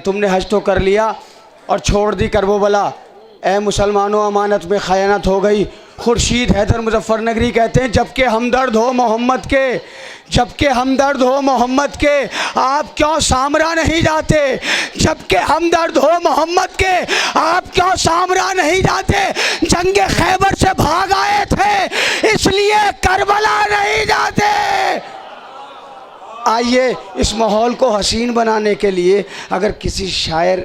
तुमने हज तो कर लिया और छोड़ दी करबला। ए मुसलमानों, अमानत में खयानत हो गई। खुर्शीद हैदर मुजफ्फरनगरी कहते हैं, जबकि हमदर्द हो मोहम्मद के, जबकि हमदर्द हो मोहम्मद के, आप क्यों सामरा नहीं जाते? जबकि हमदर्द हो मोहम्मद के, आप क्यों सामरा नहीं जाते? जंग खैबर से भाग आए थे इसलिए करबला नहीं जाते। आइए, इस माहौल को हसीन बनाने के लिए अगर किसी शायर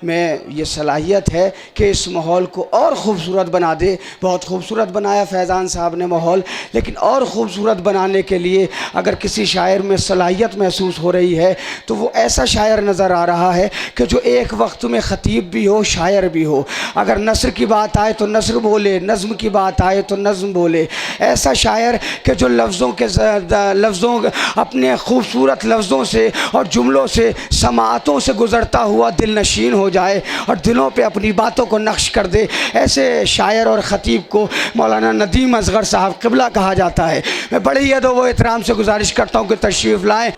में ये सलाहियत है कि इस माहौल को और ख़ूबसूरत बना दे, बहुत खूबसूरत बनाया फैज़ान साहब ने माहौल, लेकिन और ख़ूबसूरत बनाने के लिए अगर किसी शायर में सलाहियत महसूस हो रही है तो वो ऐसा शायर नज़र आ रहा है कि जो एक वक्त में ख़तीब भी हो, शायर भी हो। अगर नस्र की बात आए तो नस्र बोले, नज़्म की बात आए तो नज़्म बोले। ऐसा शायर कि जो लफ्ज़ों अपने खूबसूरत लफ्ज़ों से और जुमलों से, समाअतों से गुज़रता हुआ दिल नशीन हो जाए और दिलों पे अपनी बातों को नक्श कर दे। ऐसे शायर और ख़तीब को मौलाना नदीम असग़र साहब क़िबला कहा जाता है। मैं बड़े ही अदब व एहतराम से गुजारिश करता हूँ कि तशरीफ़ लाएँ।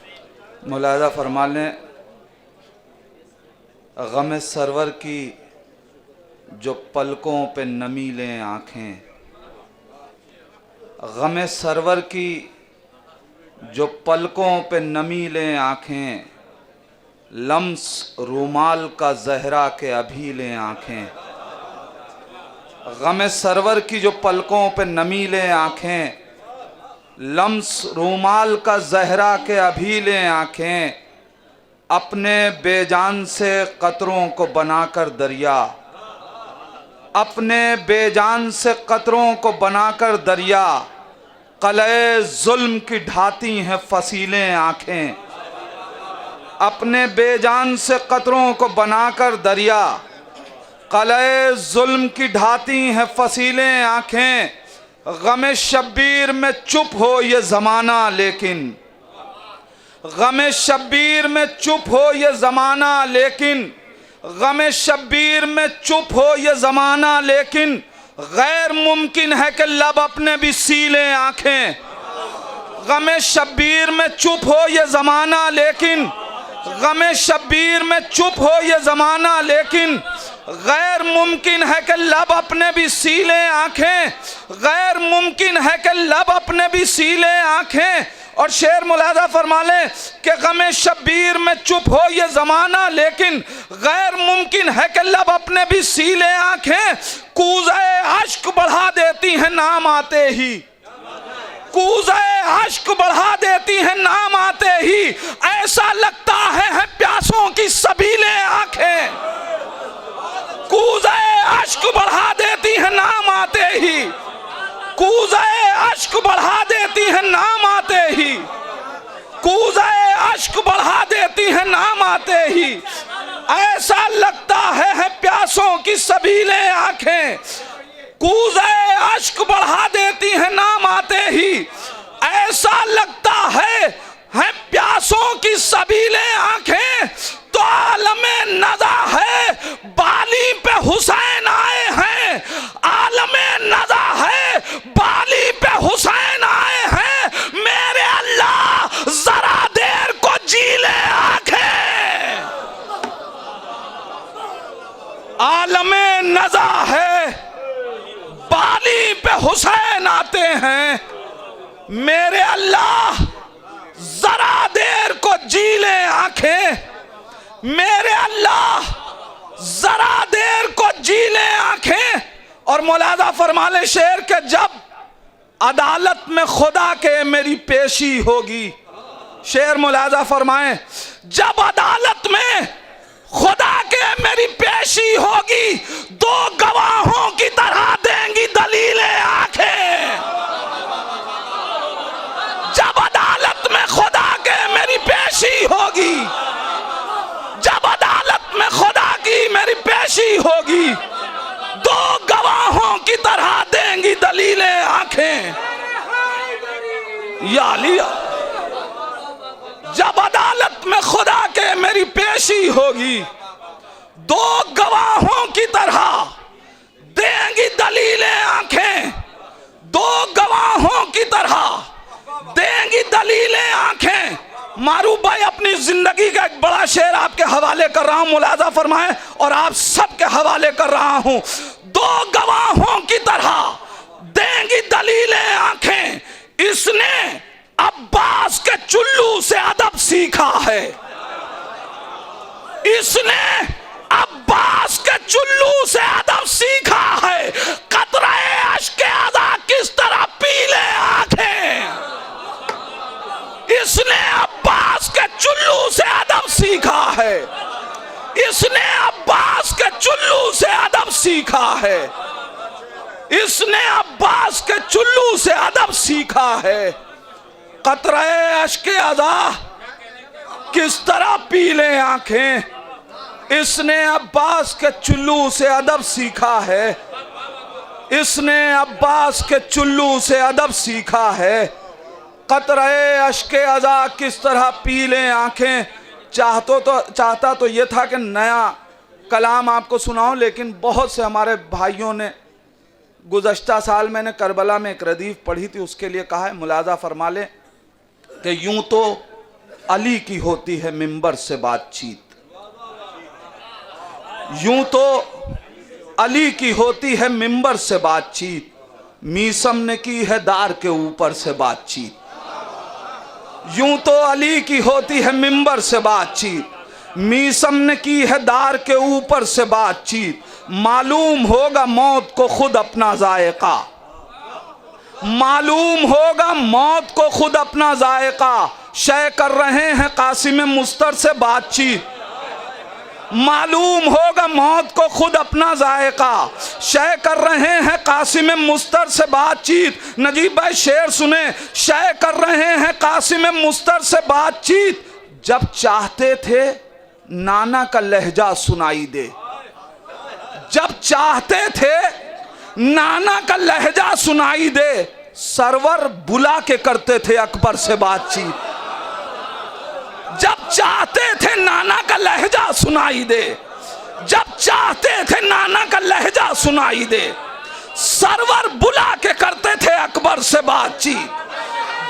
मुलाज़ा फरमा लें, गम सरवर की जो पलकों पे नमी लें आँखें, गम सरवर की जो पलकों पे नमी लें आँखें, लम्स रूमाल का जहरा के अभी लें आँखें। गम सरवर की जो पलकों पे नमी लें आँखें, लम्स रूमाल का जहरा के अभी लें आँखें। अपने बेजान से कतरों को बनाकर दरिया, अपने बेजान से कतरों को बनाकर दरिया, कलए जुल्म की ढाती हैं फसीलें आँखें। अपने बेजान से कतरों को बनाकर दरिया, कलए जुल्म की ढाती हैं फसीलें आँखें। गम शब्बीर में चुप हो ये ज़माना लेकिन, गम शब्बीर में चुप हो ये ज़माना लेकिन, गम शब्बीर में चुप हो ये ज़माना लेकिन, गैर मुमकिन है कि लब अपने भी सीलें आँखें। गम शब्बीर में चुप हो ये ज़माना लेकिन, गम शब्बीर में चुप हो ये ज़माना लेकिन, गैर मुमकिन है कि लब अपने भी सीलें आँखें। गैर मुमकिन है कि लब अपने भी सीलें आँखें। और शेर मुलाज़ा फरमा लें कि गम शब्बीर में चुप हो ये ज़माना लेकिन, गैर मुमकिन है कि लब अपने भी सीले आँखें। कूज़े अश्क बढ़ा देती हैं नाम आते ही, कूज़े अश्क बढ़ा देती हैं नाम आते ही, ऐसा लगता है प्यासों की सबीले आँखें। कूज़े अश्क बढ़ा देती हैं नाम आते ही, कूज़े अश्क बढ़ा देती हैं नाम आते ही, कूज़े अश्क बढ़ा देती हैं नाम आते ही, ऐसा लगता है प्यासों की सबीले आँखें। कूज़े अश्क बढ़ा देती हैं नाम आते ही, ऐसा लगता है प्यासों की सबीले आँखें। तो आलमे नज़ा है बाली पे हुसैन आए हैं, आलमे नज़ा है बाली पे हुसैन आए हैं। मेरे अल्लाह जरा देर को जी ले आंखें। आलमे नज़ा है बाली पे हुसैन आते हैं, मेरे अल्लाह जरा देर को जी ले आंखें। मेरे अल्लाह जरा देर को जी ले आंखें। और मुलाज़ा फरमा ले शेर के, जब अदालत में खुदा के मेरी पेशी होगी, शेर मुलाज़ा फरमाएं, जब अदालत में खुदा के मेरी पेशी होगी, दो गवाहों की तरह देंगी दलीलें आंखें। जब अदालत में खुदा के मेरी पेशी होगी, जब अदालत में खुदा की मेरी पेशी होगी, दो गवाहों की तरह देंगी दलीलें आंखें। या अली, जब अदालत में खुदा के मेरी पेशी होगी, दो गवाहों की तरह देंगी दलीलें आंखें। दो गवाहों की तरह देंगी दलीलें आंखें। मारूफ भाई अपनी जिंदगी का एक बड़ा शेर आपके हवाले कर रहा हूं, मुलाजा फरमाएं, और आप सबके हवाले कर रहा हूं। दो गवाहों की तरह देंगी दलीलें आंखें, इसने अब्बास के चुल्लू से अदब सीखा है। इसने अब्बास के चुल्लू से अदब सीखा है। कतराए अश्क अज़ा किस तरह पी ले आंखें, इसने अब्बास के चुल्लू से अदब सीखा है। इसने अब्बास के चुल्लू से अदब सीखा है। इसने अब्बास के चुल्लू से अदब सीखा है। कतराए अश्क अज़ा किस तरह पी ले आंखें, इसने अब्बास के चुल्लू से अदब सीखा है। इसने अब्बास के चुल्लू से अदब सीखा है। कतरे अश्के अज़ा किस तरह पी लें आंखें। चाहता तो ये था कि नया कलाम आपको सुनाऊं, लेकिन बहुत से हमारे भाइयों ने गुज़श्ता साल मैंने करबला में एक रदीफ पढ़ी थी, उसके लिए कहा है मुलाजा फरमा ले कि यूं तो अली की होती है मिंबर से बातचीत, यूं तो अली की होती है मिंबर से बातचीत, मीसम ने की है दार के ऊपर से बातचीत। यूं तो अली की होती है मिंबर से बातचीत, मीसम ने की है दार के ऊपर से बातचीत। मालूम होगा मौत को खुद अपना जायका, मालूम होगा मौत को खुद अपना जायका, शय कर रहे हैं कासिम मुस्तर से बातचीत। मालूम होगा मौत को खुद अपना जायका, शय कर रहे हैं कासिम मुस्तर से बातचीत। नजीब भाई शेर सुने, शय कर रहे हैं कासिम मुस्तर से बातचीत। जब चाहते थे नाना का लहजा सुनाई दे, जब चाहते थे नाना का लहजा सुनाई दे, सरवर बुला के करते थे अकबर से बातचीत। जब चाहते थे नाना का लहजा सुनाई दे, जब चाहते थे नाना का लहजा सुनाई दे, सरवर बुला के करते थे अकबर से बातचीत।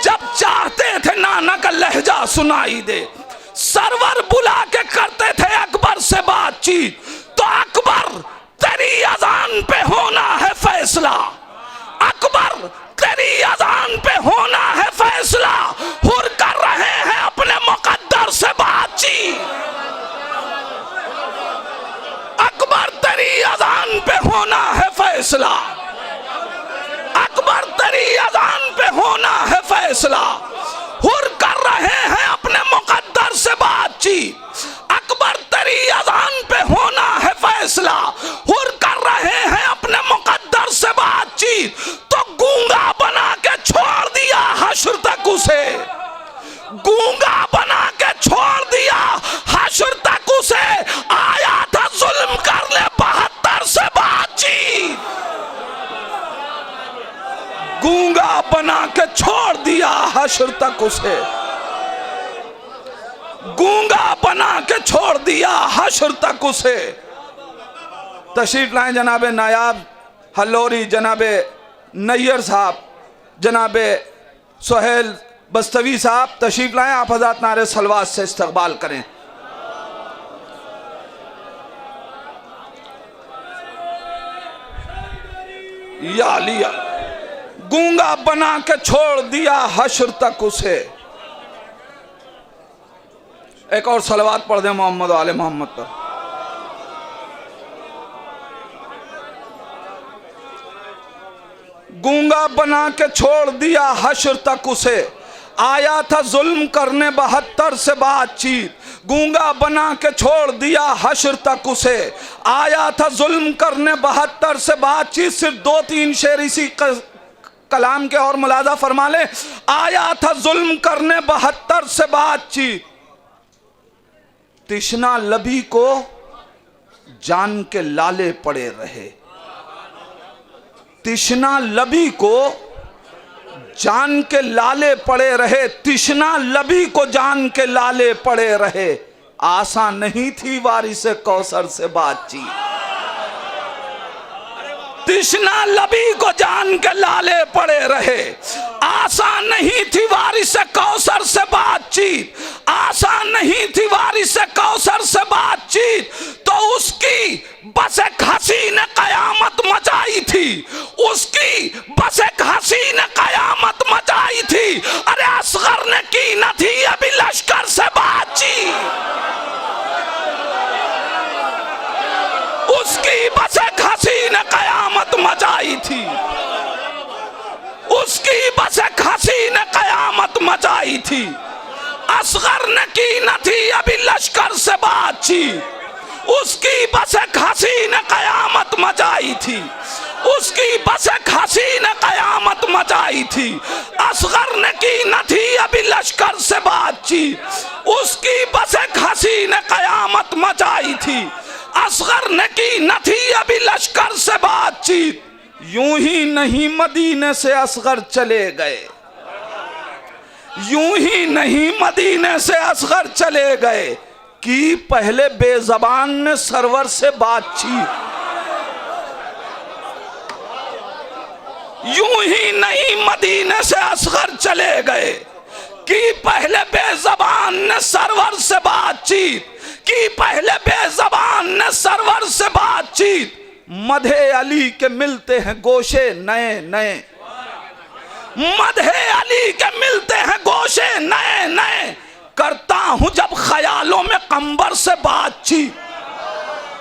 जब चाहते थे नाना का लहजा सुनाई दे, सरवर बुला के करते थे अकबर से बातचीत। तो अकबर तेरी अजान पे होना है फैसला, अकबर तेरी अजान पे होना है फैसला। हुर कर रहे हैं अपने मुकद्दर से बातचीत, अकबर तेरी अजान पे होना है फैसला, अकबर तेरी अजान पे होना है फैसला। हुर कर रहे हैं अपने मुकद्दर से बातचीत, अकबर तेरी अजान पे होना है फैसला। हुर कर रहे हैं अपने मुकद्दर से बातचीत। तो गूंगा बना के छोड़ दिया हश्र तक उसे, गूंगा बना के छोड़ दिया हश्र तक उसे। आया था जुल्म कर ले 72 से बातचीत, गूंगा बना के छोड़ दिया हश्र तक उसे, गूंगा बना के छोड़ दिया हश्र तक उसे। तशरीफ लाएं जनाबे नायाब हल्लोरी, जनाबे नैयर साहब, जनाबे सोहेल बस्तवी साहब तशरीफ लाएं। आप हज़रात नारे सलवात से इस्तकबाल करें। या लिया गूंगा बना के छोड़ दिया हश्र तक उसे। एक और सलवात पढ़ दें मोहम्मद आले मोहम्मद पर। गूंगा बना के छोड़ दिया हश्र तक उसे, आया था जुल्म करने 72 से बातचीत। गूंगा बना के छोड़ दिया हश्र तक उसे, आया था जुल्म करने 72 से बातचीत। सिर्फ 2-3 शेर इसी कलाम के और मुलाजा फरमा ले। आया था जुल्म करने 72 से बातचीत, तिश्ना लबी को जान के लाले पड़े रहे, तिश्ना लबी को जान के लाले पड़े रहे, तिश्ना लबी को जान के लाले पड़े रहे। आसान नहीं थी वारिसे कौसर से बातचीत, तिश्ना लबी को जान के लाले पड़े रहे। आसान नहीं थी वारिस कौसर से बातचीत, आसान नहीं थी वारिस कौसर से बातचीत, तो उसकी बस एक हंसी ने कयामत मचाई थी, उसकी बस एक हंसी ने कयामत मचाई थी। अरे असगर ने की न थी अभी लश्कर से बातचीत, उसकी बस एक हंसी ने कयामत मचाई थी, उसकी बस एक हंसी ने कयामत मचाई थी। असगर ने की न थी अभी लश्कर से बातचीत, उसकी बस एक हंसी ने कयामत मचाई थी, उसकी बस एक हंसी ने कयामत मचाई थी। असगर ने की न थी अभी लश्कर से बातचीत, उसकी बस एक हंसी ने कयामत मचाई थी। असगर ने की न थी अभी लश्कर से बातचीत। यूं ही नहीं मदीने से असगर चले गए, यूं ही नहीं मदीने से असगर चले गए कि पहले बेजबान ने सरवर से बातचीत। यूं ही नहीं मदीने से असगर चले गए कि पहले बेजबान ने सरवर से बातचीत, कि पहले बेजबान ने सरवर से बातचीत। मधे अली के मिलते हैं गोशे नए नए, मधे अली के मिलते हैं गोशे नए नए, करता हूं जब ख्यालों में कंबर से बातचीत।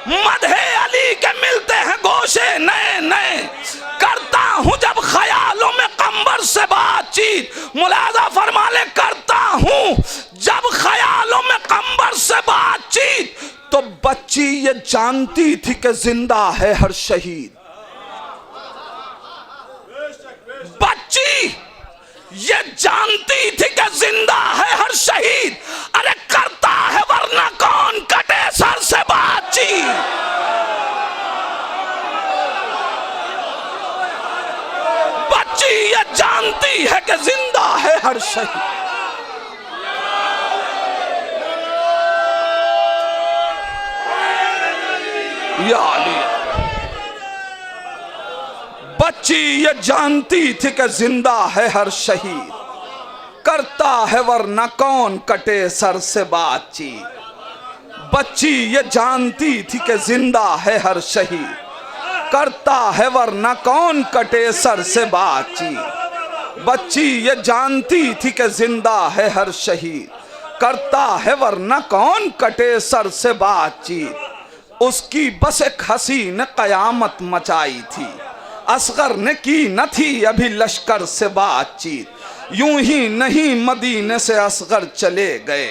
मधे अली के मिलते हैं गोशे नए नए, करता हूं जब ख्यालों में कंबर से बातचीत। मुलाजा फरमा ले, करता हूं जब ख्यालों में कंबर से बातचीत। तो बच्ची ये जानती थी कि जिंदा है हर शहीद, बच्ची ये जानती थी कि जिंदा है हर शहीद। अरे करता है वरना कौन कटे सर से बातचीत। बच्ची ये जानती है कि जिंदा है हर शहीद। या अली, बच्ची ये जानती थी कि जिंदा है हर शहीद, करता है वरना कौन कटे सर से बातचीत। बच्ची ये जानती थी कि जिंदा है हर शहीद, करता है वरना कौन कटे सर से बातचीत। बच्ची ये जानती थी कि जिंदा है हर शहीद, करता है वरना कौन कटे सर से बातचीत। उसकी बस एक हंसी ने कयामत मचाई थी, असगर ने की न थी अभी लश्कर से बातचीत। यूं ही नहीं मदीने से असगर चले गए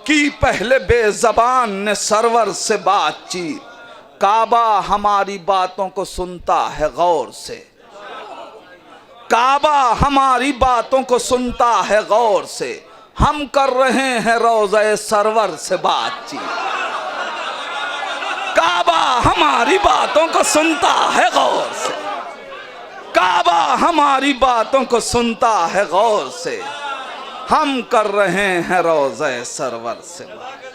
कि पहले बेजबान ने सरवर से बातचीत। काबा हमारी बातों को सुनता है गौर से, काबा हमारी बातों को सुनता है गौर से, हम कर रहे हैं रोज़े सरवर से बातचीत। काबा हमारी बातों को सुनता है गौर से, काबा हमारी बातों को सुनता है गौर से, हम कर रहे हैं रोज़े सरवर से बात।